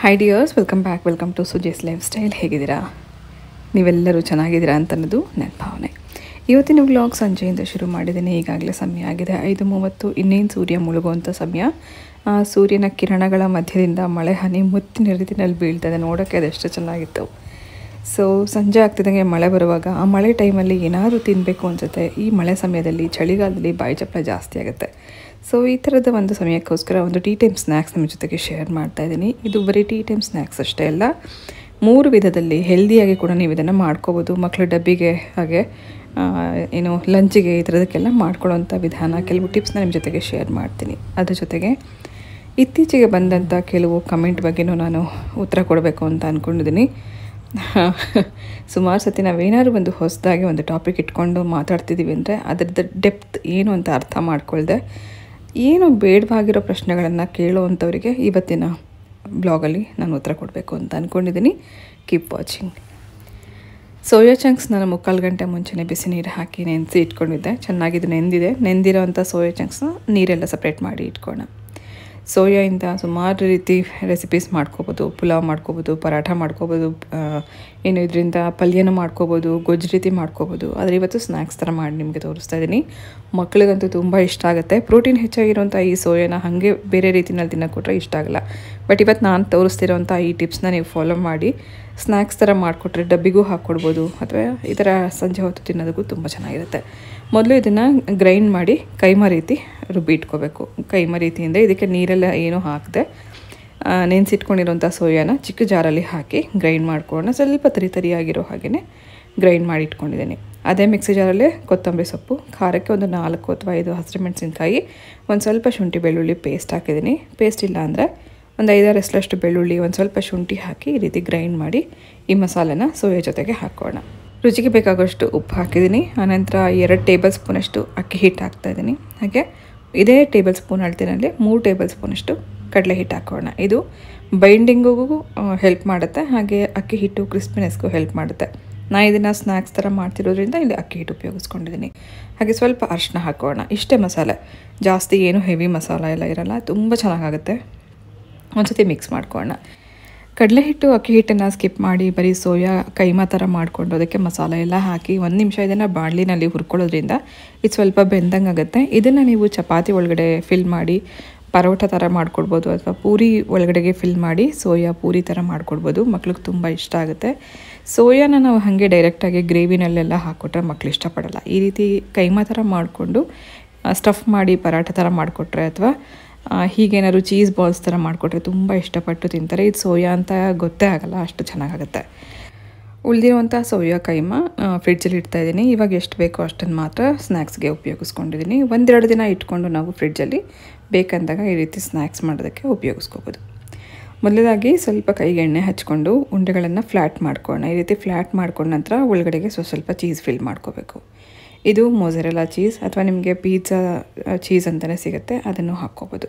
Hi dears, welcome to Suje's lifestyle. ಹೇಗಿದ್ದೀರಾ? ನೀವೆಲ್ಲರೂ ಚೆನ್ನಾಗಿದ್ದೀರಾ ಅಂತ ಅನ್ನೋದು ನನ್ನ ಭಾವನೆ. ಇವತ್ತಿನ ವ್ಲಾಗ್ ಸಂಜೆಯಿಂದ ಶುರು ಮಾಡಿದ್ದೇನೆ. ಈಗಾಗಲೇ ಸಮಯ ಆಗಿದೆ 5:30. ಇನ್ನೇನು ಸೂರ್ಯ ಮುಳುಗುವಂಥ ಸಮಯ. ಸೂರ್ಯನ ಕಿರಣಗಳ ಮಧ್ಯದಿಂದ ಮಳೆ ಹನಿ ಮುತ್ತಿನ ರೀತಿಯಲ್ಲಿ ಬೀಳ್ತದೆ. ನೋಡೋಕ್ಕೆ ಅದೆಷ್ಟು ಚೆನ್ನಾಗಿತ್ತು. ಸೊ ಸಂಜೆ ಆಗ್ತಿದ್ದಂಗೆ ಮಳೆ ಬರುವಾಗ ಆ ಮಳೆ ಟೈಮಲ್ಲಿ ಏನಾದರೂ ತಿನ್ನಬೇಕು ಅನಿಸುತ್ತೆ. ಈ ಮಳೆ ಸಮಯದಲ್ಲಿ ಚಳಿಗಾಲದಲ್ಲಿ ಬಾಯಿ ಚಪ್ಪಲ ಜಾಸ್ತಿ ಆಗುತ್ತೆ. ಸೊ ಈ ಥರದ ಒಂದು ಸಮಯಕ್ಕೋಸ್ಕರ ಒಂದು ಟೀ ಟೈಮ್ ಸ್ನ್ಯಾಕ್ಸ್ ನಿಮ್ಮ ಜೊತೆಗೆ ಶೇರ್ ಮಾಡ್ತಾಯಿದ್ದೀನಿ. ಇದು ಬರೀ ಟೀ ಟೈಮ್ ಸ್ನ್ಯಾಕ್ಸ್ ಅಷ್ಟೇ ಅಲ್ಲ, 3 ವಿಧದಲ್ಲಿ ಹೆಲ್ದಿಯಾಗಿ ಕೂಡ ನೀವು ಇದನ್ನು ಮಾಡ್ಕೋಬೋದು. ಮಕ್ಕಳ ಡಬ್ಬಿಗೆ ಹಾಗೆ ಲಂಚಿಗೆ ಈ ಥರದಕ್ಕೆಲ್ಲ ಮಾಡ್ಕೊಳ್ಳೋವಂಥ ವಿಧಾನ, ಕೆಲವು ಟಿಪ್ಸ್ನ ನಿಮ್ಮ ಜೊತೆಗೆ ಶೇರ್ ಮಾಡ್ತೀನಿ. ಅದ್ರ ಜೊತೆಗೆ ಇತ್ತೀಚೆಗೆ ಬಂದಂಥ ಕೆಲವು ಕಮೆಂಟ್ ಬಗ್ಗೆನೂ ನಾನು ಉತ್ತರ ಕೊಡಬೇಕು ಅಂತ ಅಂದ್ಕೊಂಡಿದ್ದೀನಿ. ಸುಮಾರು ಸತಿ ನಾವೇನಾದ್ರು ಒಂದು ಹೊಸದಾಗಿ ಒಂದು ಟಾಪಿಕ್ ಇಟ್ಕೊಂಡು ಮಾತಾಡ್ತಿದ್ದೀವಿ ಅಂದರೆ ಅದರದ್ದು ಡೆಪ್ತ್ ಏನು ಅಂತ ಅರ್ಥ ಮಾಡ್ಕೊಳ್ದೆ ಏನು ಬೇಡವಾಗಿರೋ ಪ್ರಶ್ನೆಗಳನ್ನು ಕೇಳೋವಂಥವರಿಗೆ ಇವತ್ತಿನ ಬ್ಲಾಗಲ್ಲಿ ನಾನು ಉತ್ತರ ಕೊಡಬೇಕು ಅಂತ ಅಂದ್ಕೊಂಡಿದ್ದೀನಿ. Keep watching. ಸೋಯಾ ಚಂಕ್ಸ್ ನಾನು 3/4 ಗಂಟೆ ಮುಂಚೆನೇ ಬಿಸಿ ನೀರು ಹಾಕಿ ನೆನೆಸಿ ಇಟ್ಕೊಂಡಿದ್ದೆ. ಚೆನ್ನಾಗಿದ್ದು ನೆಂದಿರೋ ಅಂಥ ಸೋಯಾ ಚಂಕ್ಸ್ನ ನೀರೆಲ್ಲ ಸಪ್ರೇಟ್ ಮಾಡಿ ಇಟ್ಕೊಳ್ಳೋಣ. ಸೋಯಾಯಿಂದ ಸುಮಾರು ರೀತಿ ರೆಸಿಪೀಸ್ ಮಾಡ್ಕೋಬೋದು. ಪುಲಾವ್ ಮಾಡ್ಕೋಬೋದು, ಪರಾಠ ಮಾಡ್ಕೋಬೋದು, ಇದರಿಂದ ಪಲ್ಯನೂ ಮಾಡ್ಕೋಬೋದು, ಗೊಜ್ಜು ರೀತಿ ಮಾಡ್ಕೋಬೋದು. ಆದರೆ ಇವತ್ತು ಸ್ನ್ಯಾಕ್ಸ್ ಥರ ಮಾಡಿ ನಿಮಗೆ ತೋರಿಸ್ತಾ ಇದ್ದೀನಿ. ಮಕ್ಕಳಿಗಂತೂ ತುಂಬ ಇಷ್ಟ ಆಗುತ್ತೆ. ಪ್ರೋಟೀನ್ ಹೆಚ್ಚಾಗಿರೋಂಥ ಈ ಸೋಯಾನ ಹಾಗೆ ಬೇರೆ ರೀತಿಯಲ್ಲಿ ತಿನ್ನೋಕ್ಕೊಟ್ರೆ ಇಷ್ಟ ಆಗಲ್ಲ. ಬಟ್ ಇವತ್ತು ನಾನು ತೋರಿಸ್ತಿರೋಂಥ ಈ ಟಿಪ್ಸ್ನ ನೀವು ಫಾಲೋ ಮಾಡಿ ಸ್ನ್ಯಾಕ್ಸ್ ಥರ ಮಾಡಿಕೊಟ್ರೆ ಡಬ್ಬಿಗೂ ಹಾಕ್ಕೊಡ್ಬೋದು, ಅಥವಾ ಈ ಥರ ಸಂಜೆ ಹೊತ್ತು ತಿನ್ನೋದಕ್ಕೂ ತುಂಬ ಚೆನ್ನಾಗಿರುತ್ತೆ. ಮೊದಲು ಇದನ್ನು ಗ್ರೈಂಡ್ ಮಾಡಿ ಕೈಮಾ ರೀತಿ ರುಬ್ಬಿ ಇಟ್ಕೋಬೇಕು. ಕೈಮಾ ರೀತಿಯಿಂದ ಇದಕ್ಕೆ ನೀರೆಲ್ಲ ಏನೂ ಹಾಕದೆ ನೆನೆಸಿಟ್ಕೊಂಡಿರೋಂಥ ಸೋಯಾನ ಚಿಕ್ಕ ಜಾರಲ್ಲಿ ಹಾಕಿ ಗ್ರೈಂಡ್ ಮಾಡ್ಕೊಳ್ಳೋಣ. ಸ್ವಲ್ಪ ತರಿಯಾಗಿರೋ ಹಾಗೆಯೇ ಗ್ರೈಂಡ್ ಮಾಡಿ ಇಟ್ಕೊಂಡಿದ್ದೀನಿ. ಅದೇ ಮಿಕ್ಸಿ ಜಾರಲ್ಲೇ ಕೊತ್ತಂಬರಿ ಸೊಪ್ಪು, ಖಾರಕ್ಕೆ ಒಂದು 4 ಅಥವಾ 5 ಹಸಿಮೆಣಸಿನ್ಕಾಯಿ, ಒಂದು ಸ್ವಲ್ಪ ಶುಂಠಿ ಬೆಳ್ಳುಳ್ಳಿ ಪೇಸ್ಟ್ ಹಾಕಿದ್ದೀನಿ. ಪೇಸ್ಟ್ ಇಲ್ಲ ಅಂದರೆ ಒಂದು 5-6 ಎಸ್ಲಷ್ಟು ಬೆಳ್ಳುಳ್ಳಿ, ಒಂದು ಸ್ವಲ್ಪ ಶುಂಠಿ ಹಾಕಿ ಈ ರೀತಿ ಗ್ರೈಂಡ್ ಮಾಡಿ ಈ ಮಸಾಲೆನ ಸೋಯಾ ಜೊತೆಗೆ ಹಾಕೋಣ. ರುಚಿಗೆ ಬೇಕಾಗೋಷ್ಟು ಉಪ್ಪು ಹಾಕಿದ್ದೀನಿ. ಆನಂತರ 2 ಟೇಬಲ್ ಸ್ಪೂನಷ್ಟು ಅಕ್ಕಿ ಹಿಟ್ಟು ಹಾಕ್ತಾಯಿದ್ದೀನಿ. ಹಾಗೆ ಇದೇ ಟೇಬಲ್ ಸ್ಪೂನ್ ಅಳತೆಯಲ್ಲಿ 3 ಟೇಬಲ್ ಸ್ಪೂನಷ್ಟು ಕಡಲೆ ಹಿಟ್ಟು ಹಾಕೋಣ. ಇದು ಬೈಂಡಿಂಗಿಗೂ ಹೆಲ್ಪ್ ಮಾಡುತ್ತೆ, ಹಾಗೆ ಅಕ್ಕಿ ಹಿಟ್ಟು ಕ್ರಿಸ್ಪಿನೆಸ್ಗೂ ಹೆಲ್ಪ್ ಮಾಡುತ್ತೆ. ನಾನು ಇದನ್ನು ಸ್ನ್ಯಾಕ್ಸ್ ಥರ ಮಾಡ್ತಿರೋದ್ರಿಂದ ಇಲ್ಲಿ ಅಕ್ಕಿ ಹಿಟ್ಟು ಉಪಯೋಗಿಸ್ಕೊಂಡಿದ್ದೀನಿ. ಹಾಗೆ ಸ್ವಲ್ಪ ಅರಿಶಿನ ಹಾಕೋಣ. ಇಷ್ಟೇ ಮಸಾಲೆ, ಜಾಸ್ತಿ ಏನು ಹೆವಿ ಮಸಾಲ ಎಲ್ಲ ಇರೋಲ್ಲ, ತುಂಬ ಚೆನ್ನಾಗಾಗುತ್ತೆ. ಒಂದ್ಸತಿ ಮಿಕ್ಸ್ ಮಾಡ್ಕೊಳ್ಳೋಣ. ಕಡಲೆ ಹಿಟ್ಟು ಅಕ್ಕಿ ಹಿಟ್ಟನ್ನು ಸ್ಕಿಪ್ ಮಾಡಿ ಬರೀ ಸೋಯಾ ಕೈಮಾ ಥರ ಮಾಡಿಕೊಂಡು ಅದಕ್ಕೆ ಮಸಾಲೆ ಎಲ್ಲ ಹಾಕಿ 1 ನಿಮಿಷ ಇದನ್ನು ಬಾಣಲಿನಲ್ಲಿ ಹುರ್ಕೊಳ್ಳೋದ್ರಿಂದ ಇದು ಸ್ವಲ್ಪ ಬೆಂದಂಗೆ ಆಗುತ್ತೆ. ಇದನ್ನು ನೀವು ಚಪಾತಿ ಒಳಗಡೆ ಫಿಲ್ ಮಾಡಿ ಪರೋಟ ಥರ ಮಾಡ್ಕೊಡ್ಬೋದು, ಅಥವಾ ಪೂರಿ ಒಳಗಡೆಗೆ ಫಿಲ್ ಮಾಡಿ ಸೋಯಾ ಪೂರಿ ಥರ ಮಾಡ್ಕೊಡ್ಬೋದು. ಮಕ್ಳಿಗೆ ತುಂಬ ಇಷ್ಟ ಆಗುತ್ತೆ. ಸೋಯಾನ ನಾವು ಹಾಗೆ ಡೈರೆಕ್ಟಾಗಿ ಗ್ರೇವಿನಲ್ಲೆಲ್ಲ ಹಾಕ್ಕೊಟ್ರೆ ಮಕ್ಳು ಇಷ್ಟಪಡಲ್ಲ. ಈ ರೀತಿ ಕೈಮಾ ಥರ ಮಾಡಿಕೊಂಡು ಸ್ಟಫ್ ಮಾಡಿ ಪರಾಟ ಥರ ಮಾಡಿಕೊಟ್ರೆ, ಅಥವಾ ಹೀಗೇನಾದ್ರು ಚೀಸ್ ಬಾಲ್ಸ್ ಥರ ಮಾಡಿಕೊಟ್ರೆ ತುಂಬ ಇಷ್ಟಪಟ್ಟು ತಿಂತಾರೆ. ಇದು ಸೋಯಾ ಅಂತ ಗೊತ್ತೇ ಆಗಲ್ಲ, ಅಷ್ಟು ಚೆನ್ನಾಗಾಗುತ್ತೆ. ಉಳಿದಿರುವಂಥ ಸೋಯಾ ಕೈಮಾ ಫ್ರಿಡ್ಜಲ್ಲಿ ಇಡ್ತಾಯಿದ್ದೀನಿ. ಇವಾಗ ಎಷ್ಟು ಬೇಕೋ ಅಷ್ಟನ್ನು ಮಾತ್ರ ಸ್ನ್ಯಾಕ್ಸ್ಗೆ ಉಪಯೋಗಿಸ್ಕೊಂಡಿದ್ದೀನಿ. 1-2 ದಿನ ಇಟ್ಕೊಂಡು ನಾವು ಫ್ರಿಡ್ಜಲ್ಲಿ ಬೇಕಂದಾಗ ಈ ರೀತಿ ಸ್ನ್ಯಾಕ್ಸ್ ಮಾಡೋದಕ್ಕೆ ಉಪಯೋಗಿಸ್ಕೋಬೋದು. ಮೊದಲಾಗಿ ಸ್ವಲ್ಪ ಕೈಗೆ ಎಣ್ಣೆ ಹಚ್ಕೊಂಡು ಉಂಡೆಗಳನ್ನು ಫ್ಲ್ಯಾಟ್ ಮಾಡ್ಕೊಳ್ಳೋಣ. ಈ ರೀತಿ ಫ್ಲ್ಯಾಟ್ ಮಾಡ್ಕೊಂಡ ನಂತರ ಒಳಗಡೆಗೆ ಸ್ವಲ್ಪ ಚೀಸ್ ಫಿಲ್ ಮಾಡ್ಕೋಬೇಕು. ಇದು ಮೊಜರೆಲ್ಲಾ ಚೀಸ್, ಅಥವಾ ನಿಮಗೆ ಪಿಜ್ಜಾ ಚೀಸ್ ಅಂತಲೇ ಸಿಗುತ್ತೆ, ಅದನ್ನು ಹಾಕ್ಕೋಬೋದು.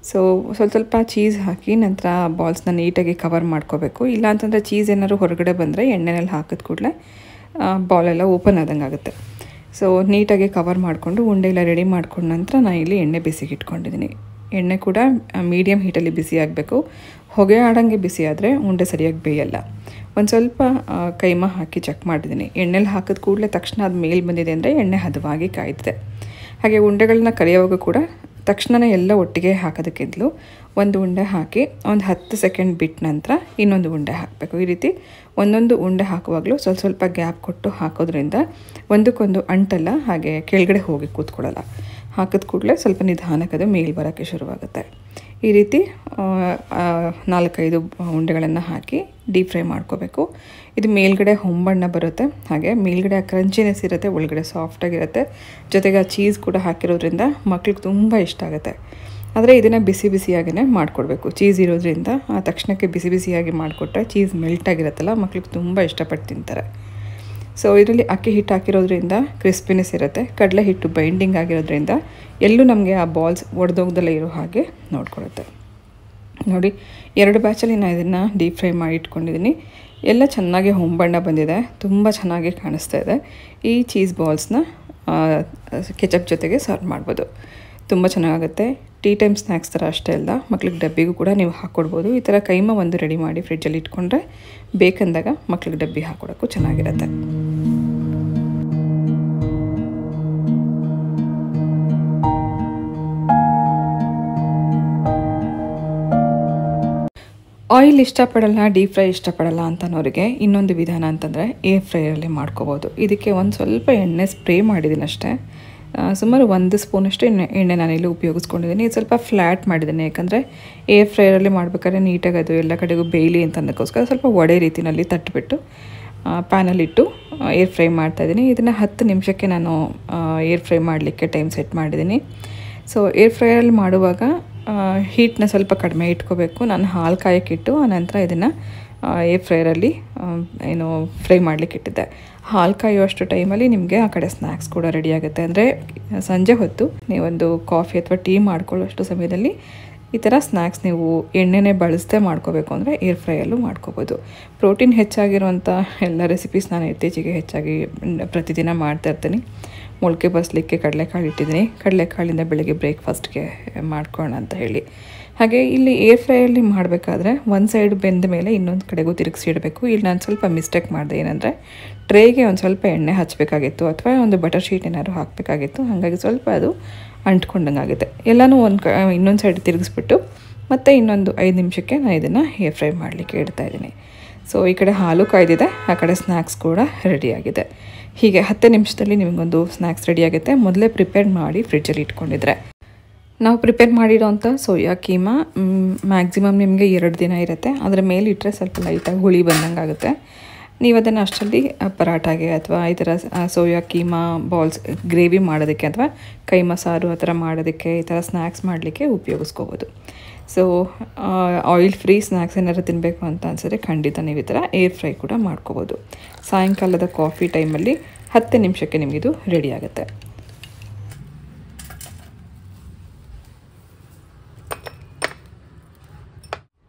ಸೊ ಸ್ವಲ್ಪ ಚೀಸ್ ಹಾಕಿ ನಂತರ ಬಾಲ್ಸ್ನ ನೀಟಾಗಿ ಕವರ್ ಮಾಡ್ಕೋಬೇಕು. ಇಲ್ಲ ಅಂತಂದರೆ ಚೀಸ್ ಏನಾದ್ರು ಹೊರಗಡೆ ಬಂದರೆ ಎಣ್ಣೆನಲ್ಲಿ ಹಾಕಿದ ಕೂಡಲೇ ಬಾಲೆಲ್ಲ ಓಪನ್ ಆದಂಗೆ ಆಗುತ್ತೆ. ಸೊ ನೀಟಾಗಿ ಕವರ್ ಮಾಡಿಕೊಂಡು ಉಂಡೆ ಎಲ್ಲ ರೆಡಿ ಮಾಡ್ಕೊಂಡ ನಂತರ ನಾನು ಇಲ್ಲಿ ಎಣ್ಣೆ ಬಿಸಿಗೆ ಇಟ್ಕೊಂಡಿದ್ದೀನಿ. ಎಣ್ಣೆ ಕೂಡ ಮೀಡಿಯಮ್ ಹೀಟಲ್ಲಿ ಬಿಸಿ ಆಗಬೇಕು. ಹೊಗೆ ಆಡೋಂಗೆ ಬಿಸಿ ಆದರೆ ಉಂಡೆ ಸರಿಯಾಗಿ ಬೇಯಲ್ಲ. ಒಂದು ಸ್ವಲ್ಪ ಕೈಮಾ ಹಾಕಿ ಚೆಕ್ ಮಾಡಿದ್ದೀನಿ. ಎಣ್ಣೆಲಿ ಹಾಕಿದ ಕೂಡಲೇ ತಕ್ಷಣ ಅದು ಮೇಲೆ ಬಂದಿದೆ ಅಂದರೆ ಎಣ್ಣೆ ಹದವಾಗಿ ಕಾಯ್ದಿದೆ. ಹಾಗೆ ಉಂಡೆಗಳನ್ನ ಕರಿಯೋವಾಗ ಕೂಡ ತಕ್ಷಣವೇ ಎಲ್ಲ ಒಟ್ಟಿಗೆ ಹಾಕೋದಕ್ಕಿಂತಲೂ ಒಂದು ಉಂಡೆ ಹಾಕಿ ಒಂದು 10 ಸೆಕೆಂಡ್ ಬಿಟ್ಟ ನಂತರ ಇನ್ನೊಂದು ಉಂಡೆ ಹಾಕಬೇಕು. ಈ ರೀತಿ ಒಂದೊಂದು ಉಂಡೆ ಹಾಕುವಾಗಲೂ ಸ್ವಲ್ಪ ಗ್ಯಾಪ್ ಕೊಟ್ಟು ಹಾಕೋದ್ರಿಂದ ಒಂದಕ್ಕೊಂದು ಅಂಟಲ್ಲ, ಹಾಗೆ ಕೆಳಗಡೆ ಹೋಗಿ ಕೂತ್ಕೊಳ್ಳಲ್ಲ. ಹಾಕಿದ ಕೂಡಲೇ ಸ್ವಲ್ಪ ನಿಧಾನಕ್ಕೆ ಅದು ಮೇಲೆ ಬರೋಕ್ಕೆ ಶುರುವಾಗುತ್ತೆ. ಈ ರೀತಿ 4-5 ಉಂಡೆಗಳನ್ನು ಹಾಕಿ ಡೀಪ್ ಫ್ರೈ ಮಾಡ್ಕೋಬೇಕು. ಇದು ಮೇಲ್ಗಡೆ ಹೊಂಬಣ್ಣ ಬರುತ್ತೆ, ಹಾಗೆ ಮೇಲ್ಗಡೆ ಕ್ರಂಚಿನೆಸ್ ಇರುತ್ತೆ, ಒಳಗಡೆ ಸಾಫ್ಟಾಗಿರುತ್ತೆ. ಜೊತೆಗೆ ಆ ಚೀಸ್ ಕೂಡ ಹಾಕಿರೋದ್ರಿಂದ ಮಕ್ಳಿಗೆ ತುಂಬ ಇಷ್ಟ ಆಗುತ್ತೆ. ಆದರೆ ಇದನ್ನು ಬಿಸಿಯಾಗಿಯೇ ಮಾಡಿಕೊಡ್ಬೇಕು. ಚೀಸ್ ಇರೋದ್ರಿಂದ ಆ ತಕ್ಷಣಕ್ಕೆ ಬಿಸಿಯಾಗಿ ಮಾಡಿಕೊಟ್ರೆ ಚೀಸ್ ಮೆಲ್ಟ್ ಆಗಿರುತ್ತಲ್ಲ, ಮಕ್ಳಿಗೆ ತುಂಬ ಇಷ್ಟಪಟ್ಟು ತಿಂತಾರೆ. ಸೊ ಇದರಲ್ಲಿ ಅಕ್ಕಿ ಹಿಟ್ಟು ಹಾಕಿರೋದ್ರಿಂದ ಕ್ರಿಸ್ಪಿನೆಸ್ ಇರುತ್ತೆ. ಕಡಲೆ ಹಿಟ್ಟು ಬೈಂಡಿಂಗ್ ಆಗಿರೋದ್ರಿಂದ ಎಲ್ಲೂ ನಮಗೆ ಆ ಬಾಲ್ಸ್ ಒಡೆದೋಗ್ದಲ್ಲೇ ಇರೋ ಹಾಗೆ ನೋಡ್ಕೊಳುತ್ತೆ. ನೋಡಿ, 2 ಬ್ಯಾಚಲ್ಲಿ ನಾನು ಇದನ್ನು ಡೀಪ್ ಫ್ರೈ ಮಾಡಿ ಇಟ್ಕೊಂಡಿದ್ದೀನಿ. ಎಲ್ಲ ಚೆನ್ನಾಗಿ ಹೊಂಬಣ್ಣ ಬಂದಿದೆ, ತುಂಬ ಚೆನ್ನಾಗಿ ಕಾಣಿಸ್ತಾ ಇದೆ. ಈ ಚೀಸ್ ಬಾಲ್ಸ್ನ ಕೆಚಪ್ ಜೊತೆಗೆ ಸರ್ವ್ ಮಾಡ್ಬೋದು, ತುಂಬ ಚೆನ್ನಾಗುತ್ತೆ. ಟೀ ಟೈಮ್ ಸ್ನ್ಯಾಕ್ಸ್ ಥರ ಅಷ್ಟೇ ಅಲ್ಲ, ಮಕ್ಳಿಗೆ ಡಬ್ಬಿಗೂ ಕೂಡ ನೀವು ಹಾಕ್ಕೊಡ್ಬೋದು. ಈ ಥರ ಕೈಮಾ ಒಂದು ರೆಡಿ ಮಾಡಿ ಫ್ರಿಡ್ಜಲ್ಲಿ ಇಟ್ಕೊಂಡ್ರೆ ಬೇಕಂದಾಗ ಮಕ್ಳಿಗೆ ಡಬ್ಬಿ ಹಾಕ್ಕೊಡೋಕ್ಕೂ ಚೆನ್ನಾಗಿರುತ್ತೆ. ಆಯಿಲ್ ಇಷ್ಟಪಡಲ್ಲ, ಡೀಪ್ ಫ್ರೈ ಇಷ್ಟಪಡಲ್ಲ ಅಂತನೋರಿಗೆ ಇನ್ನೊಂದು ವಿಧಾನ ಅಂತಂದರೆ ಏರ್ ಫ್ರೈಯರಲ್ಲಿ ಮಾಡ್ಕೋಬೋದು. ಇದಕ್ಕೆ ಒಂದು ಸ್ವಲ್ಪ ಎಣ್ಣೆ ಸ್ಪ್ರೇ ಮಾಡಿದ್ದೀನಿ ಅಷ್ಟೇ. ಸುಮಾರು 1 ಸ್ಪೂನಷ್ಟು ಎಣ್ಣೆ ನಾನಿಲ್ಲಿ ಉಪಯೋಗಿಸ್ಕೊಂಡಿದ್ದೀನಿ. ಇದು ಸ್ವಲ್ಪ ಫ್ಲ್ಯಾಟ್ ಮಾಡಿದ್ದೀನಿ, ಯಾಕಂದರೆ ಏರ್ ಫ್ರೈಯರಲ್ಲಿ ಮಾಡಬೇಕಾದ್ರೆ ನೀಟಾಗಿ ಅದು ಎಲ್ಲ ಕಡೆಗೂ ಬೇಯಲಿ ಅಂತ ಅನ್ನೋಕ್ಕೋಸ್ಕರ ಸ್ವಲ್ಪ ಒಡೆ ರೀತಿಯಲ್ಲಿ ತಟ್ಟಿಬಿಟ್ಟು ಪ್ಯಾನಲ್ಲಿಟ್ಟು ಏರ್ ಫ್ರೈ ಮಾಡ್ತಾಯಿದ್ದೀನಿ. ಇದನ್ನು 10 ನಿಮಿಷಕ್ಕೆ ನಾನು ಏರ್ ಫ್ರೈ ಮಾಡಲಿಕ್ಕೆ ಟೈಮ್ ಸೆಟ್ ಮಾಡಿದ್ದೀನಿ. ಸೊ ಏರ್ ಫ್ರೈಯಲ್ಲಿ ಮಾಡುವಾಗ ಹೀಟ್ನ ಸ್ವಲ್ಪ ಕಡಿಮೆ ಇಟ್ಕೋಬೇಕು. ನಾನು ಹಾಲು ಕಾಯಕ್ಕಿಟ್ಟು ಆನಂತರ ಇದನ್ನು ಏರ್ ಫ್ರೈಯರಲ್ಲಿ ಫ್ರೈ ಮಾಡಲಿಕ್ಕೆ ಇಟ್ಟಿದ್ದೆ. ಹಾಲು ಕಾಯುವಷ್ಟು ಟೈಮಲ್ಲಿ ನಿಮಗೆ ಆ ಕಡೆ ಸ್ನ್ಯಾಕ್ಸ್ ಕೂಡ ರೆಡಿ ಆಗುತ್ತೆ. ಅಂದರೆ ಸಂಜೆ ಹೊತ್ತು ನೀವೊಂದು ಕಾಫಿ ಅಥವಾ ಟೀ ಮಾಡ್ಕೊಳ್ಳೋಷ್ಟು ಸಮಯದಲ್ಲಿ ಈ ಥರ ಸ್ನ್ಯಾಕ್ಸ್ ನೀವು ಎಣ್ಣೆನೇ ಬಳಸದೆ ಮಾಡ್ಕೋಬೇಕು ಅಂದರೆ ಏರ್ ಫ್ರೈಯಲ್ಲೂ ಮಾಡ್ಕೋಬೋದು. ಪ್ರೋಟೀನ್ ಹೆಚ್ಚಾಗಿರುವಂಥ ಎಲ್ಲ ರೆಸಿಪೀಸ್ ನಾನು ಇತ್ತೀಚೆಗೆ ಹೆಚ್ಚಾಗಿ ಪ್ರತಿದಿನ ಮಾಡ್ತಾಯಿರ್ತೀನಿ. ಮೊಳಕೆ ಬಸ್ಲಿಕ್ಕೆ ಕಡಲೆಕಾಳು ಇಟ್ಟಿದ್ದೀನಿ. ಕಡಲೆಕಾಳಿಂದ ಬೆಳಗ್ಗೆ ಬ್ರೇಕ್ಫಾಸ್ಟ್ಗೆ ಮಾಡ್ಕೊಳ್ಳೋಣ ಅಂತ ಹೇಳಿ. ಹಾಗೆ ಇಲ್ಲಿ ಏರ್ ಫ್ರೈಯಲ್ಲಿ ಮಾಡಬೇಕಾದ್ರೆ ಒಂದು ಸೈಡ್ ಬೆಂದ ಮೇಲೆ ಇನ್ನೊಂದು ಕಡೆಗೂ ತಿರುಗಿಸಿ ಇಡಬೇಕು. ಇಲ್ಲಿ ನಾನು ಸ್ವಲ್ಪ ಮಿಸ್ಟೇಕ್ ಮಾಡಿದೆ. ಏನಂದರೆ ಟ್ರೇಗೆ ಒಂದು ಸ್ವಲ್ಪ ಎಣ್ಣೆ ಹಚ್ಚಬೇಕಾಗಿತ್ತು ಅಥವಾ ಒಂದು ಬಟರ್ ಶೀಟ್ ಏನಾದ್ರು ಹಾಕಬೇಕಾಗಿತ್ತು. ಹಾಗಾಗಿ ಸ್ವಲ್ಪ ಅದು ಅಂಟ್ಕೊಂಡಂಗಾಗುತ್ತೆ. ಎಲ್ಲನೂ ಇನ್ನೊಂದು ಸೈಡ್ ತಿರುಗಿಸ್ಬಿಟ್ಟು ಮತ್ತು ಇನ್ನೊಂದು 5 ನಿಮಿಷಕ್ಕೆ ನಾನು ಇದನ್ನು ಏರ್ ಫ್ರೈ ಮಾಡಲಿಕ್ಕೆ ಇಡ್ತಾಯಿದ್ದೀನಿ. ಸೊ ಈ ಕಡೆ ಹಾಲು ಕಾಯ್ದಿದೆ, ಆ ಕಡೆ ಸ್ನ್ಯಾಕ್ಸ್ ಕೂಡ ರೆಡಿಯಾಗಿದೆ. ಹೀಗೆ 10 ನಿಮಿಷದಲ್ಲಿ ನಿಮಗೊಂದು ಸ್ನ್ಯಾಕ್ಸ್ ರೆಡಿಯಾಗುತ್ತೆ. ಮೊದಲೇ ಪ್ರಿಪೇರ್ ಮಾಡಿ ಫ್ರಿಡ್ಜಲ್ಲಿ ಇಟ್ಕೊಂಡಿದ್ರೆ. ನಾವು ಪ್ರಿಪೇರ್ ಮಾಡಿರೋಂಥ ಸೋಯಾ ಕೀಮಾ ಮ್ಯಾಕ್ಸಿಮಮ್ ನಿಮಗೆ 2 ದಿನ ಇರುತ್ತೆ. ಅದರ ಮೇಲೆ ಇಟ್ಟರೆ ಸ್ವಲ್ಪ ಲೈಟಾಗಿ ಹುಳಿ ಬಂದಂಗೆ ಆಗುತ್ತೆ. ನೀವು ಅದನ್ನು ಅಷ್ಟರಲ್ಲಿ ಪರಾಟಾಗೆ ಅಥವಾ ಈ ಥರ ಸೋಯಾ ಕೀಮಾ ಬಾಲ್ಸ್ ಗ್ರೇವಿ ಮಾಡೋದಕ್ಕೆ ಅಥವಾ ಕೈಮಾ ಸಾರು ಆ ಥರ ಮಾಡೋದಕ್ಕೆ, ಈ ಥರ ಸ್ನ್ಯಾಕ್ಸ್ ಮಾಡಲಿಕ್ಕೆ ಉಪಯೋಗಿಸ್ಕೋಬೋದು. ಸೊ ಆಯಿಲ್ ಫ್ರೀ ಸ್ನ್ಯಾಕ್ಸ್ ಏನಾದ್ರು ತಿನ್ನಬೇಕು ಅಂತ ಅನಿಸಿದ್ರೆ ಖಂಡಿತ ನೀವು ಈ ಥರ ಏರ್ ಫ್ರೈ ಕೂಡ ಮಾಡ್ಕೋಬೋದು. ಸಾಯಂಕಾಲದ ಕಾಫಿ ಟೈಮಲ್ಲಿ 10 ನಿಮಿಷಕ್ಕೆ ನಿಮಗಿದು ರೆಡಿ ಆಗುತ್ತೆ.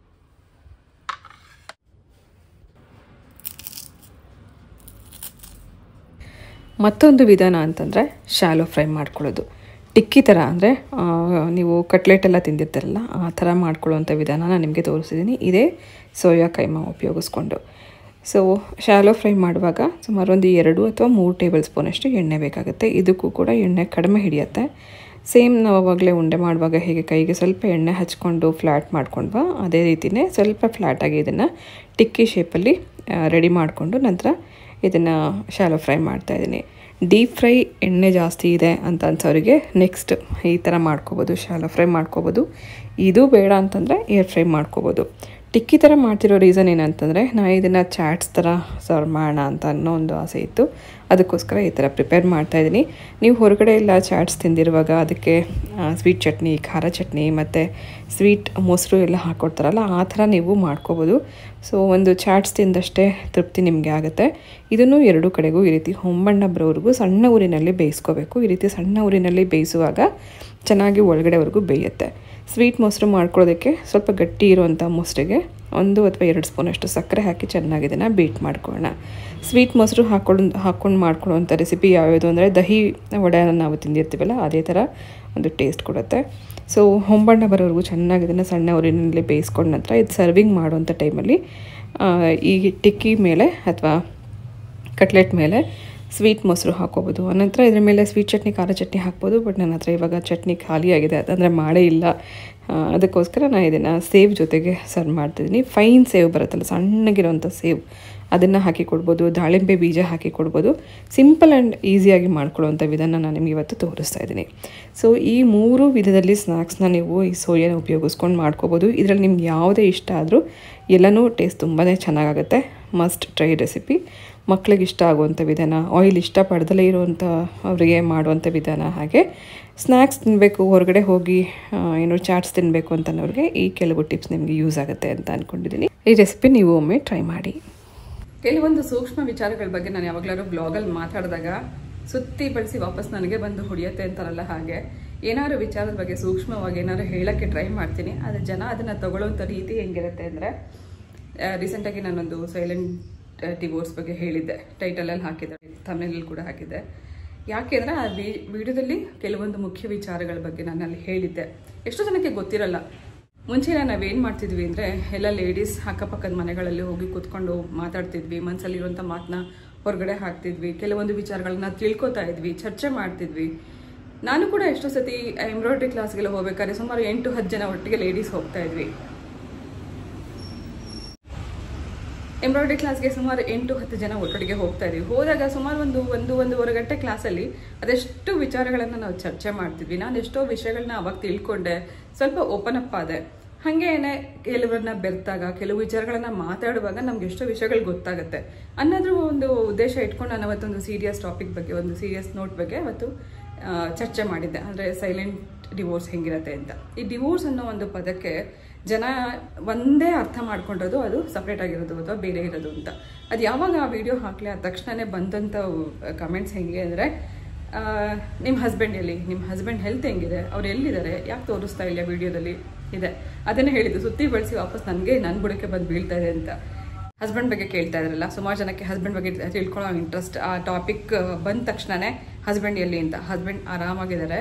ಮತ್ತೊಂದು ವಿಧಾನ ಅಂತಂದರೆ ಶಾಲೋ ಫ್ರೈ ಮಾಡ್ಕೊಳ್ಳೋದು. ಟಿಕ್ಕಿ ಥರ, ಅಂದರೆ ನೀವು ಕಟ್ಲೆಟೆಲ್ಲ ತಿಂದಿರ್ತಾರಲ್ಲ ಆ ಥರ ಮಾಡ್ಕೊಳ್ಳೋವಂಥ ವಿಧಾನ ನಾನು ನಿಮಗೆ ತೋರಿಸಿದ್ದೀನಿ. ಇದೇ ಸೋಯಾ ಕೈಮಾ ಉಪಯೋಗಿಸ್ಕೊಂಡು. ಸೊ ಶಾಲೋ ಫ್ರೈ ಮಾಡುವಾಗ ಸುಮಾರು ಒಂದು 2 ಅಥವಾ 3 ಟೇಬಲ್ ಸ್ಪೂನಷ್ಟು ಎಣ್ಣೆ ಬೇಕಾಗುತ್ತೆ. ಇದಕ್ಕೂ ಕೂಡ ಎಣ್ಣೆ ಕಡಿಮೆ ಹಿಡಿಯುತ್ತೆ. ಸೇಮ್ ನಾವು ಆವಾಗಲೇ ಉಂಡೆ ಮಾಡುವಾಗ ಹೇಗೆ ಕೈಗೆ ಸ್ವಲ್ಪ ಎಣ್ಣೆ ಹಚ್ಕೊಂಡು ಫ್ಲ್ಯಾಟ್ ಮಾಡ್ಕೊಂಡ್ವಾ, ಅದೇ ರೀತಿಯೇ ಸ್ವಲ್ಪ ಫ್ಲ್ಯಾಟಾಗಿ ಇದನ್ನು ಟಿಕ್ಕಿ ಶೇಪಲ್ಲಿ ರೆಡಿ ಮಾಡಿಕೊಂಡು ನಂತರ ಇದನ್ನು ಶಾಲೋ ಫ್ರೈ ಮಾಡ್ತಾಯಿದ್ದೀನಿ. ಡೀಪ್ ಫ್ರೈ ಎಣ್ಣೆ ಜಾಸ್ತಿ ಇದೆ ಅಂತ ಅನ್ಸೋರಿಗೆ ನೆಕ್ಸ್ಟ್ ಈ ಥರ ಮಾಡ್ಕೋಬೋದು, ಶಾಲೋ ಫ್ರೈ ಮಾಡ್ಕೋಬೋದು. ಇದು ಬೇಡ ಅಂತಂದರೆ ಏರ್ ಫ್ರೈ ಮಾಡ್ಕೋಬೋದು. ಟಿಕ್ಕಿ ಥರ ಮಾಡ್ತಿರೋ ರೀಸನ್ ಏನಂತಂದರೆ ನಾನು ಇದನ್ನು ಚಾಟ್ಸ್ ಥರ ಸರ್ವ್ ಮಾಡೋಣ ಅಂತ ಅನ್ನೋ ಒಂದು ಆಸೆ ಇತ್ತು. ಅದಕ್ಕೋಸ್ಕರ ಈ ಥರ ಪ್ರಿಪೇರ್ ಮಾಡ್ತಾಯಿದ್ದೀನಿ. ನೀವು ಹೊರಗಡೆ ಎಲ್ಲ ಚಾಟ್ಸ್ ತಿಂದಿರುವಾಗ ಅದಕ್ಕೆ ಸ್ವೀಟ್ ಚಟ್ನಿ, ಖಾರ ಚಟ್ನಿ ಮತ್ತು ಸ್ವೀಟ್ ಮೊಸರು ಎಲ್ಲ ಹಾಕ್ಕೊಡ್ತಾರಲ್ಲ ಆ ಥರ ನೀವು ಮಾಡ್ಕೋಬೋದು. ಸೊ ಒಂದು ಚಾಟ್ಸ್ ತಿಂದಷ್ಟೇ ತೃಪ್ತಿ ನಿಮಗೆ ಆಗುತ್ತೆ. ಇದನ್ನು 2 ಕಡೆಗೂ ಈ ರೀತಿ ಹೊಂಬಣ್ಣ ಬರೋವರೆಗೂ ಸಣ್ಣ ಊರಿನಲ್ಲಿ ಬೇಯಿಸ್ಕೋಬೇಕು. ಈ ರೀತಿ ಸಣ್ಣ ಊರಿನಲ್ಲಿ ಬೇಯಿಸುವಾಗ ಚೆನ್ನಾಗಿ ಒಳಗಡೆವರೆಗೂ ಬೇಯುತ್ತೆ. ಸ್ವೀಟ್ ಮೊಸರು ಮಾಡ್ಕೊಳ್ಳೋದಕ್ಕೆ ಸ್ವಲ್ಪ ಗಟ್ಟಿ ಇರುವಂಥ ಮೊಸರಿಗೆ 1 ಅಥವಾ 2 ಸ್ಪೂನಷ್ಟು ಸಕ್ಕರೆ ಹಾಕಿ ಚೆನ್ನಾಗಿ ಇದನ್ನು ಬೀಟ್ ಮಾಡ್ಕೊಳ್ಳೋಣ. ಸ್ವೀಟ್ ಮೊಸರು ಹಾಕ್ಕೊಂಡು ಮಾಡ್ಕೊಳ್ಳೋವಂಥ ರೆಸಿಪಿ ಯಾವ್ಯಾವುದು ಅಂದರೆ ದಹಿ ವಡೆ ನಾವು ತಿಂದಿರ್ತೀವಲ್ಲ ಅದೇ ಥರ ಒಂದು ಟೇಸ್ಟ್ ಕೊಡುತ್ತೆ. ಸೊ ಹೊಂಬಣ್ಣ ಬರೋವರೆಗೂ ಚೆನ್ನಾಗಿ ಇದನ್ನು ಸಣ್ಣ ಊರಿನಲ್ಲಿ ಬೇಯಿಸ್ಕೊಂಡ ನಂತರ ಇದು ಸರ್ವಿಂಗ್ ಮಾಡುವಂಥ ಟೈಮಲ್ಲಿ ಈ ಟಿಕ್ಕಿ ಮೇಲೆ ಅಥವಾ ಕಟ್ಲೆಟ್ ಮೇಲೆ ಸ್ವೀಟ್ ಮೊಸರು ಹಾಕ್ಕೋಬೋದು. ಆನಂತರ ಇದ್ರ ಮೇಲೆ ಸ್ವೀಟ್ ಚಟ್ನಿ, ಖಾರ ಚಟ್ನಿ ಹಾಕ್ಬೋದು. ಬಟ್ ನನ್ನ ಹತ್ರ ಇವಾಗ ಚಟ್ನಿ ಖಾಲಿಯಾಗಿದೆ, ಅದಂದರೆ ಮಾಡೇ ಇಲ್ಲ. ಅದಕ್ಕೋಸ್ಕರ ನಾನು ಇದನ್ನು ಸೇವ್ ಜೊತೆಗೆ ಸರ್ವ್ ಮಾಡ್ತಿದ್ದೀನಿ. ಫೈನ್ ಸೇವ್ ಬರುತ್ತಲ್ಲ, ಸಣ್ಣಗಿರೋಂಥ ಸೇವ್, ಅದನ್ನು ಹಾಕಿ ಕೊಡ್ಬೋದು. ದಾಳಿಂಬೆ ಬೀಜ ಹಾಕಿ ಕೊಡ್ಬೋದು. ಸಿಂಪಲ್ ಆ್ಯಂಡ್ ಈಸಿಯಾಗಿ ಮಾಡ್ಕೊಳ್ಳೋವಂಥ ವಿಧಾನ ನಾನು ನಿಮಗೆ ಇವತ್ತು ತೋರಿಸ್ತಾ ಇದ್ದೀನಿ. ಸೊ ಈ 3 ವಿಧದಲ್ಲಿ ಸ್ನ್ಯಾಕ್ಸ್ನ ನೀವು ಈ ಸೋಯಾನ ಉಪಯೋಗಿಸ್ಕೊಂಡು ಮಾಡ್ಕೋಬೋದು. ಇದರಲ್ಲಿ ನಿಮ್ಗೆ ಯಾವುದೇ ಇಷ್ಟ ಆದರೂ ಎಲ್ಲನೂ ಟೇಸ್ಟ್ ತುಂಬಾ ಚೆನ್ನಾಗಾಗುತ್ತೆ. Must try recipe. ಮಕ್ಕಳಿಗೆ ಇಷ್ಟ ಆಗುವಂಥ ವಿಧಾನ, ಆಯಿಲ್ ಇಷ್ಟಪಡ್ದಲೇ ಇರುವಂಥ ಅವರಿಗೆ ಮಾಡುವಂಥ ವಿಧಾನ, ಹಾಗೆ ಸ್ನ್ಯಾಕ್ಸ್ ತಿನ್ನಬೇಕು, ಹೊರಗಡೆ ಹೋಗಿ ಚಾಟ್ಸ್ ತಿನ್ನಬೇಕು ಅಂತನವ್ರಿಗೆ ಈ ಕೆಲವು ಟಿಪ್ಸ್ ನಿಮಗೆ ಯೂಸ್ ಆಗುತ್ತೆ ಅಂತ ಅಂದ್ಕೊಂಡಿದ್ದೀನಿ. ಈ ರೆಸಿಪಿ ನೀವು ಒಮ್ಮೆ ಟ್ರೈ ಮಾಡಿ. ಕೆಲವೊಂದು ಸೂಕ್ಷ್ಮ ವಿಚಾರಗಳ ಬಗ್ಗೆ ನಾನು ಯಾವಾಗಲಾದ್ರೂ ಬ್ಲಾಗಲ್ಲಿ ಮಾತಾಡಿದಾಗ ಸುತ್ತಿ ಬಳಸಿ ವಾಪಸ್ ನನಗೆ ಬಂದು ಹೊಡೆಯುತ್ತೆ ಅಂತಾರಲ್ಲ, ಹಾಗೆ ಏನಾದ್ರು ವಿಚಾರದ ಬಗ್ಗೆ ಸೂಕ್ಷ್ಮವಾಗಿ ಏನಾದ್ರು ಹೇಳೋಕ್ಕೆ ಟ್ರೈ ಮಾಡ್ತೀನಿ. ಆದರೆ ಜನ ಅದನ್ನು ತಗೊಳ್ಳೋಂಥ ರೀತಿ ಹೆಂಗಿರುತ್ತೆ ಅಂದರೆ, ರೀಸೆಂಟಾಗಿ ನಾನೊಂದು ಸೈಲೆಂಟ್ ಡಿವೋರ್ಸ್ ಬಗ್ಗೆ ಹೇಳಿದ್ದೆ, ಟೈಟಲಲ್ಲಿ ಹಾಕಿದ್ದೆ, ಥಂಬ್ನೇಲಲ್ಲಿ ಕೂಡ ಹಾಕಿದ್ದೆ. ಯಾಕೆಂದರೆ ಆ ವಿಡಿಯೋದಲ್ಲಿ ಕೆಲವೊಂದು ಮುಖ್ಯ ವಿಚಾರಗಳ ಬಗ್ಗೆ ನಾನು ಅಲ್ಲಿ ಹೇಳಿದ್ದೆ. ಎಷ್ಟೋ ಜನಕ್ಕೆ ಗೊತ್ತಿರಲ್ಲ. ಮುಂಚೆ ನಾವೇನು ಮಾಡ್ತಿದ್ವಿ ಅಂದರೆ ಎಲ್ಲ ಲೇಡೀಸ್ ಅಕ್ಕಪಕ್ಕದ ಮನೆಗಳಲ್ಲಿ ಹೋಗಿ ಕೂತ್ಕೊಂಡು ಮಾತಾಡ್ತಿದ್ವಿ, ಮನಸ್ಸಲ್ಲಿರುವಂಥ ಮಾತನ್ನ ಹೊರಗಡೆ ಹಾಕ್ತಿದ್ವಿ, ಕೆಲವೊಂದು ವಿಚಾರಗಳನ್ನ ತಿಳ್ಕೊತಾ ಇದ್ವಿ, ಚರ್ಚೆ ಮಾಡ್ತಿದ್ವಿ. ನಾನು ಕೂಡ ಎಷ್ಟೋ ಸತಿ ಎಂಬ್ರಾಯ್ಡ್ರಿ ಕ್ಲಾಸ್ಗೆಲ್ಲ ಹೋಗ್ಬೇಕಾದ್ರೆ ಸುಮಾರು 8-10 ಜನ ಒಟ್ಟಿಗೆ ಲೇಡೀಸ್ ಹೋಗ್ತಾ ಇದ್ವಿ. ಎಂಬ್ರಾಯ್ಡ್ರಿ ಕ್ಲಾಸ್ಗೆ ಸುಮಾರು 8-10 ಜನ ಒಟ್ಟೊಟ್ಟಿಗೆ ಹೋಗ್ತಾ ಇದ್ವಿ. ಹೋದಾಗ ಸುಮಾರು ಒಂದೂವರೆ ಗಂಟೆ ಕ್ಲಾಸಲ್ಲಿ ಅದೆಷ್ಟು ವಿಚಾರಗಳನ್ನು ನಾವು ಚರ್ಚೆ ಮಾಡ್ತಿದ್ವಿ. ನಾನು ಎಷ್ಟೋ ವಿಷಯಗಳನ್ನ ಅವಾಗ ತಿಳ್ಕೊಂಡೆ, ಸ್ವಲ್ಪ ಓಪನ್ ಅಪ್ ಆದೆ. ಹಾಗೇನೆ ಕೆಲವರನ್ನ ಬೆರ್ತಾಗ, ಕೆಲವು ವಿಚಾರಗಳನ್ನ ಮಾತಾಡುವಾಗ ನಮ್ಗೆ ಎಷ್ಟೋ ವಿಷಯಗಳು ಗೊತ್ತಾಗುತ್ತೆ ಅನ್ನೋದ್ರ ಒಂದು ಉದ್ದೇಶ ಇಟ್ಕೊಂಡು ನಾನು ಅವತ್ತೊಂದು ಸೀರಿಯಸ್ ಟಾಪಿಕ್ ಬಗ್ಗೆ, ಒಂದು ಸೀರಿಯಸ್ ನೋಟ್ ಬಗ್ಗೆ ಅವತ್ತು ಚರ್ಚೆ ಮಾಡಿದ್ದೆ. ಅಂದರೆ ಸೈಲೆಂಟ್ ಡಿವೋರ್ಸ್ ಹೆಂಗಿರುತ್ತೆ ಅಂತ. ಈ ಡಿವೋರ್ಸ್ ಅನ್ನೋ ಒಂದು ಪದಕ್ಕೆ ಜನ ಒಂದೇ ಅರ್ಥ ಮಾಡ್ಕೊಂಡಿರೋದು ಅದು ಸಪ್ರೇಟ್ ಆಗಿರೋದು ಅಥವಾ ಬೇರೆ ಇರೋದು ಅಂತ. ಅದು ಯಾವಾಗ ಆ ವಿಡಿಯೋ ಹಾಕಲಿ ಆದ ತಕ್ಷಣವೇ ಬಂದಂಥ ಕಮೆಂಟ್ಸ್ ಹೆಂಗೆ ಅಂದರೆ, ನಿಮ್ಮ ಹಸ್ಬೆಂಡ್ ಎಲ್ಲಿ, ನಿಮ್ಮ ಹಸ್ಬೆಂಡ್ ಹೆಲ್ತ್ ಹೆಂಗಿದೆ, ಅವ್ರು ಎಲ್ಲಿದ್ದಾರೆ, ಯಾಕೆ ತೋರಿಸ್ತಾ ಇಲ್ಲ ವಿಡಿಯೋದಲ್ಲಿ ಇದೆ. ಅದನ್ನೇ ಹೇಳಿದ್ದು, ಸುತ್ತಿ ಬಳಸಿ ವಾಪಸ್ ನನ್ನ ಬುಡಕ್ಕೆ ಬಂದು ಬೀಳ್ತಾ ಇದೆ ಅಂತ. ಹಸ್ಬೆಂಡ್ ಬಗ್ಗೆ ಕೇಳ್ತಾ ಇದ್ರಲ್ಲ, ಸುಮಾರು ಜನಕ್ಕೆ ಹಸ್ಬೆಂಡ್ ಬಗ್ಗೆ ತಿಳ್ಕೊಳ್ಳೋ ಇಂಟ್ರೆಸ್ಟ್. ಆ ಟಾಪಿಕ್ ಬಂದ ತಕ್ಷಣವೇ ಹಸ್ಬೆಂಡ್ ಎಲ್ಲಿ ಅಂತ. ಹಸ್ಬೆಂಡ್ ಆರಾಮಾಗಿದ್ದಾರೆ,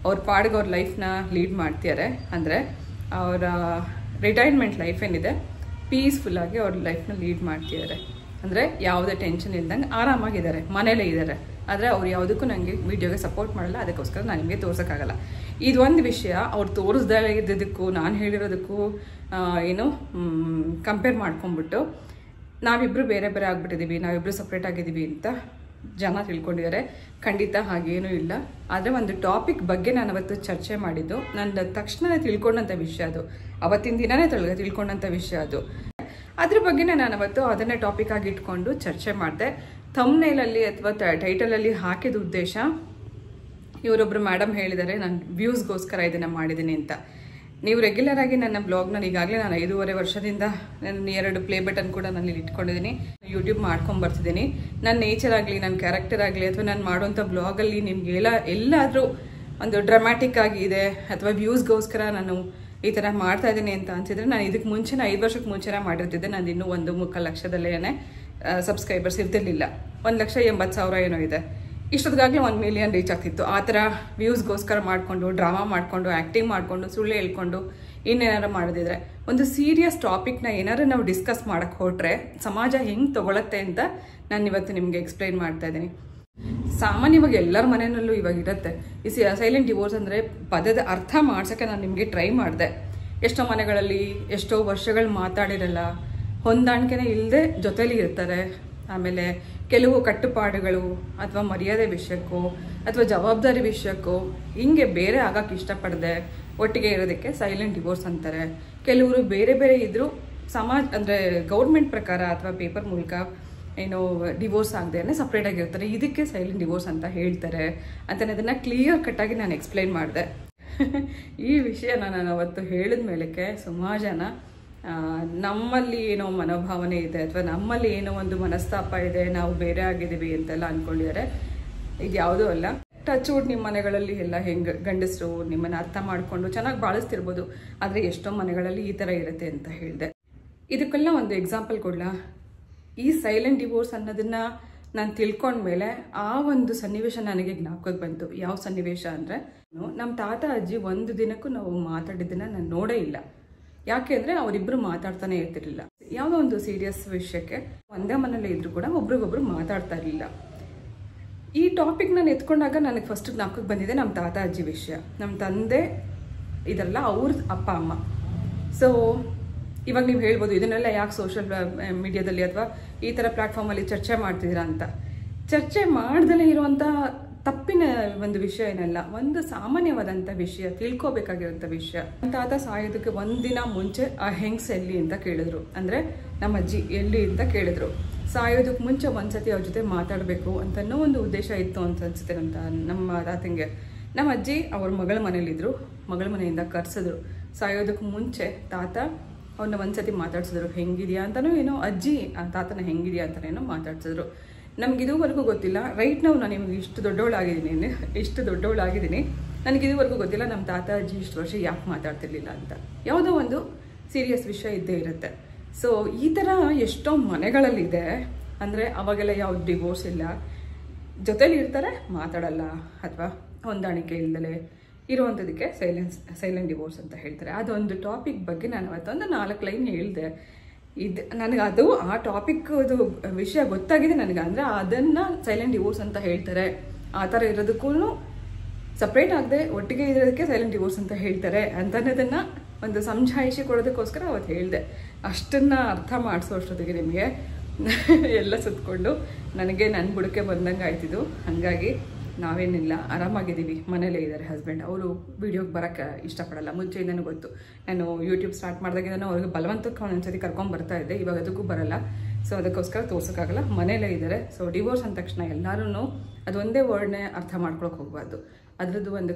ಅವ್ರ ಪಾಡಿಗೆ ಅವ್ರ ಲೈಫ್ನ ಲೀಡ್ ಮಾಡ್ತಿದ್ದಾರೆ. ಅಂದರೆ ಅವರ ರಿಟೈರ್ಮೆಂಟ್ ಲೈಫ್ ಏನಿದೆ ಪೀಸ್ಫುಲ್ಲಾಗಿ ಅವ್ರ ಲೈಫ್ನ ಲೀಡ್ ಮಾಡ್ತಿದ್ದಾರೆ. ಅಂದರೆ ಯಾವುದೇ ಟೆನ್ಷನ್ ಇಲ್ದಂಗೆ ಆರಾಮಾಗಿದ್ದಾರೆ, ಮನೇಲೇ ಇದ್ದಾರೆ. ಆದರೆ ಅವ್ರು ಯಾವುದಕ್ಕೂ ನನಗೆ ವಿಡಿಯೋಗೆ ಸಪೋರ್ಟ್ ಮಾಡಲ್ಲ, ಅದಕ್ಕೋಸ್ಕರ ನಾನು ನಿಮಗೆ ತೋರ್ಸೋಕ್ಕಾಗಲ್ಲ. ಇದೊಂದು ವಿಷಯ ಅವ್ರು ತೋರಿಸ್ದೇ ಇದ್ದಿದ್ದಕ್ಕೂ ನಾನು ಹೇಳಿರೋದಕ್ಕೂ ಕಂಪೇರ್ ಮಾಡ್ಕೊಂಡ್ಬಿಟ್ಟು ನಾವಿಬ್ಬರು ಬೇರೆ ಬೇರೆ ಆಗ್ಬಿಟ್ಟಿದ್ದೀವಿ, ನಾವಿಬ್ಬರು ಸಪ್ರೇಟ್ ಆಗಿದ್ದೀವಿ ಅಂತ ಜನ ತಿಳ್ಕೊಂಡಿದ್ದಾರೆ. ಖಂಡಿತ ಹಾಗೇನೂ ಇಲ್ಲ. ಆದರೆ ಒಂದು ಟಾಪಿಕ್ ಬಗ್ಗೆ ನಾನು ಅವತ್ತು ಚರ್ಚೆ ಮಾಡಿದ್ದು, ನನ್ನ ತಕ್ಷಣ ತಿಳ್ಕೊಂಡಂಥ ವಿಷಯ ಅದು, ಅವತ್ತಿನ ದಿನನೇ ತಿಳ್ಕೊಂಡಂಥ ವಿಷಯ ಅದು. ಅದ್ರ ಬಗ್ಗೆನೇ ನಾನು ಅವತ್ತು ಅದನ್ನೇ ಟಾಪಿಕ್ ಆಗಿ ಇಟ್ಕೊಂಡು ಚರ್ಚೆ ಮಾಡಿದೆ. ಥಂಬ್ನೇಲಲ್ಲಿ ಅಥವಾ ಟೈಟಲಲ್ಲಿ ಹಾಕಿದ ಉದ್ದೇಶ, ಇವರೊಬ್ಬರು ಮೇಡಮ್ ಹೇಳಿದ್ದಾರೆ ನಾನು ವ್ಯೂಸ್ಗೋಸ್ಕರ ಇದನ್ನು ಮಾಡಿದ್ದೀನಿ ಅಂತ. ನೀವು ರೆಗ್ಯುಲರ್ ಆಗಿ ನನ್ನ ಬ್ಲಾಗ್ನ ಈಗಾಗಲೇ ನಾನು 5.5 ವರ್ಷದಿಂದ ನನ್ನ 2 ಪ್ಲೇ ಬಟನ್ ಕೂಡ ನಾನು ಇಲ್ಲಿ ಇಟ್ಕೊಂಡಿದ್ದೀನಿ, ಯೂಟ್ಯೂಬ್ ಮಾಡ್ಕೊಂಡು ಬರ್ತಿದ್ದೀನಿ. ನನ್ನ ನೇಚರ್ ಆಗಲಿ, ನನ್ನ ಕ್ಯಾರೆಕ್ಟರ್ ಆಗಲಿ, ಅಥವಾ ನಾನು ಮಾಡುವಂಥ ಬ್ಲಾಗಲ್ಲಿ ನಿಮ್ಗೆ ಎಲ್ಲಾದರೂ ಒಂದು ಡ್ರಾಮ್ಯಾಟಿಕ್ ಆಗಿದೆ ಅಥವಾ ವ್ಯೂಸ್ಗೋಸ್ಕರ ನಾನು ಈ ಥರ ಮಾಡ್ತಾ ಇದ್ದೀನಿ ಅಂತ ಅನ್ಸಿದ್ರೆ, ನಾನು ಇದಕ್ಕೆ ಮುಂಚೆನೇ 5 ವರ್ಷಕ್ಕೆ ಮುಂಚೆನೇ ಮಾಡಿರ್ತಿದ್ದೆ. ನಾನು ಇನ್ನೂ 1.3 ಲಕ್ಷದಲ್ಲೇ ಸಬ್ಸ್ಕ್ರೈಬರ್ಸ್ ಇರ್ತಿರ್ಲಿಲ್ಲ. 1,80,000 ಏನೋ ಇದೆ. ಇಷ್ಟೊತ್ತಿಗಾಗಲೇ 1 ಮಿಲಿಯನ್ ರೀಚ್ ಆಗ್ತಿತ್ತು. ಆ ಥರ ವ್ಯೂಸ್ಗೋಸ್ಕರ ಮಾಡಿಕೊಂಡು, ಡ್ರಾಮಾ ಮಾಡಿಕೊಂಡು, ಆ್ಯಕ್ಟಿಂಗ್ ಮಾಡಿಕೊಂಡು, ಸುಳ್ಳು ಹೇಳ್ಕೊಂಡು ಇನ್ನೇನಾರು ಮಾಡೋದಿದ್ರೆ, ಒಂದು ಸೀರಿಯಸ್ ಟಾಪಿಕ್ನ ಏನಾರು ನಾವು ಡಿಸ್ಕಸ್ ಮಾಡೋಕ್ಕೆ ಹೊರಟ್ರೆ ಸಮಾಜ ಹೆಂಗೆ ತೊಗೊಳತ್ತೆ ಅಂತ ನಾನು ಇವತ್ತು ನಿಮಗೆ ಎಕ್ಸ್ಪ್ಲೈನ್ ಮಾಡ್ತಾ ಇದ್ದೀನಿ. ಸಾಮಾನ್ಯವಾಗಿ ಎಲ್ಲರ ಮನೆಯಲ್ಲೂ ಇವಾಗ ಇರುತ್ತೆ ಈ ಸೈಲೆಂಟ್ ಡಿವೋರ್ಸ್. ಅಂದರೆ ಪದದ ಅರ್ಥ ಮಾಡ್ಸೋಕ್ಕೆ ನಾನು ನಿಮಗೆ ಟ್ರೈ ಮಾಡಿದೆ. ಎಷ್ಟೋ ಮನೆಗಳಲ್ಲಿ ಎಷ್ಟೋ ವರ್ಷಗಳು ಮಾತಾಡಿರಲ್ಲ, ಹೊಂದಾಣಿಕೆನೇ ಇಲ್ಲದೆ ಜೊತೆಲಿ ಇರ್ತಾರೆ. ಆಮೇಲೆ ಕೆಲವು ಕಟ್ಟುಪಾಡುಗಳು ಅಥವಾ ಮರ್ಯಾದೆ ವಿಷಯಕ್ಕೋ ಅಥವಾ ಜವಾಬ್ದಾರಿ ವಿಷಯಕ್ಕೋ ಹಿಂಗೆ ಬೇರೆ ಆಗಕ್ಕೆ ಇಷ್ಟಪಡದೆ ಒಟ್ಟಿಗೆ ಇರೋದಕ್ಕೆ ಸೈಲೆಂಟ್ ಡಿವೋರ್ಸ್ ಅಂತಾರೆ. ಕೆಲವರು ಬೇರೆ ಬೇರೆ ಇದ್ದರೂ ಸಮಾಜ ಅಂದರೆ ಗೌರ್ಮೆಂಟ್ ಪ್ರಕಾರ ಅಥವಾ ಪೇಪರ್ ಮೂಲಕ ಏನೋ ಡಿವೋರ್ಸ್ ಆಗದೇನೆ ಸಪ್ರೇಟ್ ಆಗಿರ್ತಾರೆ, ಇದಕ್ಕೆ ಸೈಲೆಂಟ್ ಡಿವೋರ್ಸ್ ಅಂತ ಹೇಳ್ತಾರೆ ಅಂತ ಅದನ್ನು ಕ್ಲಿಯರ್ ಕಟ್ಟಾಗಿ ನಾನು ಎಕ್ಸ್ಪ್ಲೈನ್ ಮಾಡಿದೆ. ಈ ವಿಷಯನ ನಾನು ಅವತ್ತು ಹೇಳಿದ ಮೇಲಕ್ಕೆ ಸುಮಾರು ಜನ ನಮ್ಮಲ್ಲಿ ಏನೋ ಮನೋಭಾವನೆ ಇದೆ ಅಥವಾ ನಮ್ಮಲ್ಲಿ ಏನೋ ಒಂದು ಮನಸ್ತಾಪ ಇದೆ, ನಾವು ಬೇರೆ ಆಗಿದ್ದೀವಿ ಅಂತೆಲ್ಲ ಅಂದ್ಕೊಂಡಿದ್ದಾರೆ. ಇದು ಯಾವುದೂ ಅಲ್ಲ. ಟಚ್ ವುಡ್ ನಿಮ್ಮ ಮನೆಗಳಲ್ಲಿ ಎಲ್ಲ ಹೆಂಗೆ ಗಂಡಸರು ನಿಮ್ಮನ್ನು ಅರ್ಥ ಮಾಡಿಕೊಂಡು ಚೆನ್ನಾಗಿ ಬಾಳಿಸ್ತಿರ್ಬೋದು, ಆದರೆ ಎಷ್ಟೋ ಮನೆಗಳಲ್ಲಿ ಈ ಥರ ಇರುತ್ತೆ ಅಂತ ಹೇಳಿದೆ. ಇದಕ್ಕೆಲ್ಲ ಒಂದು ಎಕ್ಸಾಂಪಲ್ ಕೊಡಲಾ? ಈ ಸೈಲೆಂಟ್ ಡಿವೋರ್ಸ್ ಅನ್ನೋದನ್ನು ನಾನು ತಿಳ್ಕೊಂಡ್ಮೇಲೆ ಆ ಒಂದು ಸನ್ನಿವೇಶ ನನಗೆ ಜ್ಞಾಪಕಕ್ಕೆ ಬಂತು. ಯಾವ ಸನ್ನಿವೇಶ ಅಂದರೆ, ನಮ್ಮ ತಾತ ಅಜ್ಜಿ ಒಂದು ದಿನಕ್ಕೂ ನಾವು ಮಾತಾಡಿದ್ದನ್ನು ನಾನು ನೋಡೇ ಇಲ್ಲ. ಯಾಕೆ ಅಂದರೆ ಅವರಿಬ್ಬರು ಮಾತಾಡ್ತಾನೆ ಇರ್ತಿರ್ಲಿಲ್ಲ. ಯಾವುದೋ ಒಂದು ಸೀರಿಯಸ್ ವಿಷಯಕ್ಕೆ ಒಂದೇ ಮನೇಲಿ ಇದ್ರೂ ಕೂಡ ಒಬ್ರಿಗೊಬ್ರು ಮಾತಾಡ್ತಾ ಇರಲಿಲ್ಲ. ಈ ಟಾಪಿಕ್ ನಾನು ಎತ್ಕೊಂಡಾಗ ನನಗೆ ಫಸ್ಟ್ ಜ್ಞಾಪಕಕ್ಕೆ ಬಂದಿದೆ ನಮ್ಮ ತಾತ ಅಜ್ಜಿ ವಿಷಯ. ನಮ್ಮ ತಂದೆ ಇದೆಲ್ಲ ಅವ್ರ ಅಪ್ಪ ಅಮ್ಮ. ಸೊ ಇವಾಗ ನೀವು ಹೇಳ್ಬೋದು ಇದನ್ನೆಲ್ಲ ಯಾಕೆ ಸೋಷಿಯಲ್ ಮೀಡಿಯಾದಲ್ಲಿ ಅಥವಾ ಈ ಥರ ಪ್ಲ್ಯಾಟ್ಫಾರ್ಮಲ್ಲಿ ಚರ್ಚೆ ಮಾಡ್ತಿದ್ದೀರಾ ಅಂತ. ಚರ್ಚೆ ಮಾಡ್ದಲೇ ಇರುವಂಥ ತಪ್ಪಿನ ಒಂದು ವಿಷಯ ಏನಲ್ಲ, ಒಂದು ಸಾಮಾನ್ಯವಾದಂಥ ವಿಷಯ, ತಿಳ್ಕೊಬೇಕಾಗಿರೋಂಥ ವಿಷಯ. ನಮ್ಮ ತಾತ ಸಾಯೋದಕ್ಕೆ ಒಂದಿನ ಮುಂಚೆ ಆ ಹೆಂಗ್ಸ್ ಎಲ್ಲಿ ಅಂತ ಕೇಳಿದ್ರು, ಅಂದರೆ ನಮ್ಮ ಅಜ್ಜಿ ಎಲ್ಲಿ ಅಂತ ಕೇಳಿದ್ರು. ಸಾಯೋದಕ್ಕೆ ಮುಂಚೆ ಒಂದ್ಸತಿ ಅವ್ರ ಜೊತೆ ಮಾತಾಡಬೇಕು ಅಂತನೋ ಒಂದು ಉದ್ದೇಶ ಇತ್ತು ಅಂತ ಅನ್ಸುತ್ತೆ ನಮ್ಮ ತಾತಂಗೆ. ನಮ್ಮ ಅಜ್ಜಿ ಅವ್ರ ಮಗಳ ಮನೇಲಿದ್ರು, ಮಗಳ ಮನೆಯಿಂದ ಕರೆಸಿದ್ರು. ಸಾಯೋದಕ್ಕೆ ಮುಂಚೆ ತಾತ ಅವನ್ನ ಒಂದ್ಸತಿ ಮಾತಾಡ್ಸಿದ್ರು, ಹೆಂಗಿದ್ಯಾ ಅಂತನೋ ಏನೋ, ಅಜ್ಜಿ ಆ ತಾತನ ಹೆಂಗಿದ್ಯಾ ಅಂತನೇನೋ ಮಾತಾಡ್ಸಿದ್ರು. ನಮ್ಗೆ ಇದುವರೆಗೂ ಗೊತ್ತಿಲ್ಲ. ರೈಟ್ ನಾವು ನಾನು ನಿಮ್ಗೆ ಇಷ್ಟು ದೊಡ್ಡವಳಾಗಿದ್ದೀನಿ, ನನಗೆ ಇದುವರೆಗೂ ಗೊತ್ತಿಲ್ಲ ನಮ್ಮ ತಾತ ಅಜ್ಜಿ ಇಷ್ಟು ವರ್ಷ ಯಾಕೆ ಮಾತಾಡ್ತಿರ್ಲಿಲ್ಲ ಅಂತ. ಯಾವುದೋ ಒಂದು ಸೀರಿಯಸ್ ವಿಷಯ ಇದ್ದೇ ಇರುತ್ತೆ. ಸೊ ಈ ಥರ ಎಷ್ಟೋ ಮನೆಗಳಲ್ಲಿದೆ. ಅಂದರೆ ಅವಾಗೆಲ್ಲ ಯಾವ ಡಿವೋರ್ಸ್ ಇಲ್ಲ, ಜೊತೇಲಿ ಇರ್ತಾರೆ, ಮಾತಾಡಲ್ಲ ಅಥವಾ ಹೊಂದಾಣಿಕೆ ಇಲ್ಲದಲೇ ಇರುವಂಥದಕ್ಕೆ ಸೈಲೆಂಟ್ ಡಿವೋರ್ಸ್ ಅಂತ ಹೇಳ್ತಾರೆ. ಅದೊಂದು ಟಾಪಿಕ್ ಬಗ್ಗೆ ನಾನು ಅವತ್ತೊಂದು 4 ಲೈನ್ ಹೇಳಿದೆ. ನನಗೆ ಅದು ಆ ಟಾಪಿಕ್ ಅದು ವಿಷಯ ಗೊತ್ತಾಗಿದೆ ನನಗೆ. ಅಂದರೆ ಅದನ್ನು ಸೈಲೆಂಟ್ ಡಿವೋರ್ಸ್ ಅಂತ ಹೇಳ್ತಾರೆ, ಆ ಥರ ಇರೋದಕ್ಕೂ ಸಪ್ರೇಟ್ ಆಗದೆ ಒಟ್ಟಿಗೆ ಇರೋದಕ್ಕೆ ಸೈಲೆಂಟ್ ಡಿವೋರ್ಸ್ ಅಂತ ಹೇಳ್ತಾರೆ ಅಂತನ್ನೋದನ್ನು ಒಂದು ಸಮಜಾಯಿಷಿ ಕೊಡೋದಕ್ಕೋಸ್ಕರ ಅವತ್ತು ಹೇಳಿದೆ. ಅಷ್ಟನ್ನು ಅರ್ಥ ಮಾಡಿಸೋ ಅಷ್ಟೊತ್ತಿಗೆ ನಿಮಗೆ ಎಲ್ಲ ಸುತ್ತಕೊಂಡು ನನಗೆ ನನ್ನ ಬುಡಕ್ಕೆ ಬಂದಂಗೆ ಆಯ್ತಿದ್ದು. ಹಾಗಾಗಿ ನಾವೇನಿಲ್ಲ, ಆರಾಮಾಗಿದ್ದೀವಿ. ಮನೇಲೇ ಇದ್ದಾರೆ ಹಸ್ಬೆಂಡ್. ಅವರು ವೀಡಿಯೋಗೆ ಬರೋಕ್ಕೆ ಇಷ್ಟಪಡಲ್ಲ. ಮುಂಚೆಯಿಂದನೂ ಗೊತ್ತು. ನಾನು ಯೂಟ್ಯೂಬ್ ಸ್ಟಾರ್ಟ್ ಮಾಡಿದಾಗಿಂದನೂ ಅವ್ರಿಗೆ ಬಲವಂತಕ್ಕೆ ಒಂದೊಂದ್ಸತಿ ಕರ್ಕೊಂಡು ಬರ್ತಾ ಇದ್ದೆ. ಇವಾಗ ಅದಕ್ಕೂ ಬರಲ್ಲ. ಸೊ ಅದಕ್ಕೋಸ್ಕರ ತೋರ್ಸೋಕ್ಕಾಗಲ್ಲ, ಮನೇಲೇ ಇದ್ದಾರೆ. ಸೊ ಡಿವೋರ್ಸ್ ಅಂದ ತಕ್ಷಣ ಎಲ್ಲರೂ ಅದೊಂದೇ ವರ್ಡ್ನೇ ಅರ್ಥ ಮಾಡ್ಕೊಳಕ್ಕೆ ಹೋಗಬಾರ್ದು. ಅದರದ್ದು ಒಂದು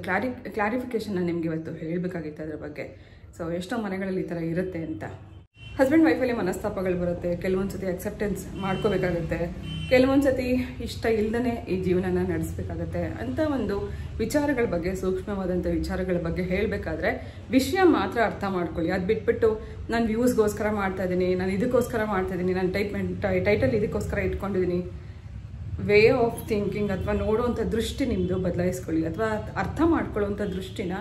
ಕ್ಲಾರಿಫಿಕೇಷನ್ನ ನಿಮ್ಗೆ ಇವತ್ತು ಹೇಳಬೇಕಾಗಿತ್ತು ಅದ್ರ ಬಗ್ಗೆ. ಸೊ ಎಷ್ಟೋ ಮನೆಗಳಲ್ಲಿ ಈ ಥರ ಇರುತ್ತೆ ಅಂತ. ಹಸ್ಬೆಂಡ್ ವೈಫಲ್ಲಿ ಮನಸ್ತಾಪಗಳು ಬರುತ್ತೆ. ಕೆಲವೊಂದು ಸತಿ ಅಕ್ಸೆಪ್ಟೆನ್ಸ್ ಮಾಡ್ಕೋಬೇಕಾಗುತ್ತೆ, ಕೆಲವೊಂದು ಸತಿ ಇಷ್ಟ ಇಲ್ಲದೇ ಈ ಜೀವನನ ನಡೆಸಬೇಕಾಗತ್ತೆ ಅಂತ ಒಂದು ವಿಚಾರಗಳ ಬಗ್ಗೆ, ಸೂಕ್ಷ್ಮವಾದಂಥ ವಿಚಾರಗಳ ಬಗ್ಗೆ ಹೇಳಬೇಕಾದ್ರೆ ವಿಷಯ ಮಾತ್ರ ಅರ್ಥ ಮಾಡ್ಕೊಳ್ಳಿ. ಅದು ಬಿಟ್ಬಿಟ್ಟು ನಾನು ವ್ಯೂಸ್ಗೋಸ್ಕರ ಮಾಡ್ತಾ ಇದ್ದೀನಿ, ನಾನು ಇದಕ್ಕೋಸ್ಕರ ಮಾಡ್ತಾ ಇದ್ದೀನಿ, ನಾನು ಟೈಟಲ್ ಇದಕ್ಕೋಸ್ಕರ ಇಟ್ಕೊಂಡಿದ್ದೀನಿ, ವೇ ಆಫ್ ಥಿಂಕಿಂಗ್ ಅಥವಾ ನೋಡುವಂಥ ದೃಷ್ಟಿ ನಿಮ್ಮದು ಬದಲಾಯಿಸ್ಕೊಳ್ಳಿ, ಅಥವಾ ಅರ್ಥ ಮಾಡ್ಕೊಳ್ಳುವಂಥ ದೃಷ್ಟಿನ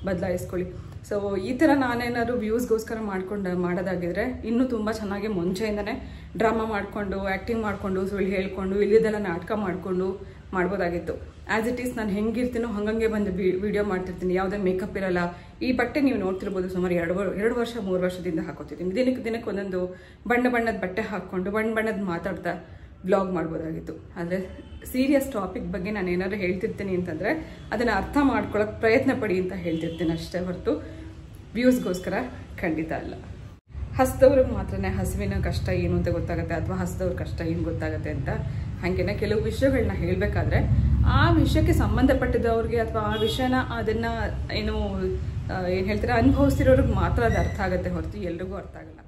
ಬದಲಾಯಿಸ್ಕೊಳ್ಳಿ. ಸೊ ಈ ಥರ ನಾನೇನಾದ್ರು ವ್ಯೂಸ್ಗೋಸ್ಕರ ಮಾಡೋದಾಗಿದ್ರೆ ಇನ್ನೂ ತುಂಬ ಚೆನ್ನಾಗಿ ಮುಂಚೆಯಿಂದನೇ ಡ್ರಾಮಾ ಮಾಡಿಕೊಂಡು, ಆ್ಯಕ್ಟಿಂಗ್ ಮಾಡಿಕೊಂಡು, ಸುಳ್ಳು ಹೇಳ್ಕೊಂಡು, ಇಲ್ಲಿದೆಲ್ಲ ನಾಟಕ ಮಾಡಿಕೊಂಡು ಮಾಡ್ಬೋದಾಗಿತ್ತು. ಆ್ಯಸ್ ಇಟ್ ಈಸ್ ನಾನು ಹೆಂಗಿರ್ತೀನೋ ಹಂಗಂಗೆ ಬಂದು ವಿಡಿಯೋ ಮಾಡ್ತಿರ್ತೀನಿ. ಯಾವುದೇ ಮೇಕಪ್ ಇರಲ್ಲ. ಈ ಬಟ್ಟೆ ನೀವು ನೋಡ್ತಿರ್ಬೋದು, ಸುಮಾರು 2 ವರ್ಷ 3 ವರ್ಷದಿಂದ ಹಾಕೋತಿದ್ದೀನಿ. ದಿನಕ್ಕೆ ಒಂದೊಂದು ಬಣ್ಣದ ಬಟ್ಟೆ ಹಾಕ್ಕೊಂಡು ಬಣ್ಣದ ಮಾತಾಡ್ತಾ ವ್ಲಾಗ್ ಮಾಡ್ಬೋದಾಗಿತ್ತು. ಆದರೆ ಸೀರಿಯಸ್ ಟಾಪಿಕ್ ಬಗ್ಗೆ ನಾನು ಏನಾದ್ರು ಹೇಳ್ತಿರ್ತೀನಿ ಅಂತಂದರೆ ಅದನ್ನು ಅರ್ಥ ಮಾಡ್ಕೊಳ್ಳೋಕೆ ಪ್ರಯತ್ನ ಪಡಿ ಅಂತ ಹೇಳ್ತಿರ್ತೀನಿ ಅಷ್ಟೇ ಹೊರತು ವ್ಯೂಸ್ಗೋಸ್ಕರ ಖಂಡಿತ ಅಲ್ಲ. ಹಸಿದವ್ರಿಗೆ ಮಾತ್ರನೇ ಹಸುವಿನ ಕಷ್ಟ ಏನು ಅಂತ ಗೊತ್ತಾಗುತ್ತೆ, ಅಥವಾ ಹಸಿದವ್ರ ಕಷ್ಟ ಏನು ಗೊತ್ತಾಗುತ್ತೆ ಅಂತ. ಹಾಗೇನೆ ಕೆಲವು ವಿಷಯಗಳನ್ನ ಹೇಳಬೇಕಾದ್ರೆ ಆ ವಿಷಯಕ್ಕೆ ಸಂಬಂಧಪಟ್ಟಿದ್ದವ್ರಿಗೆ ಅಥವಾ ಆ ವಿಷಯನ ಅದನ್ನು ಏನು ಹೇಳ್ತಾರೆ ಅನುಭವಿಸ್ತಿರೋರಿಗೆ ಮಾತ್ರ ಅದು ಅರ್ಥ ಆಗುತ್ತೆ ಹೊರತು ಎಲ್ರಿಗೂ ಅರ್ಥ ಆಗಲ್ಲ.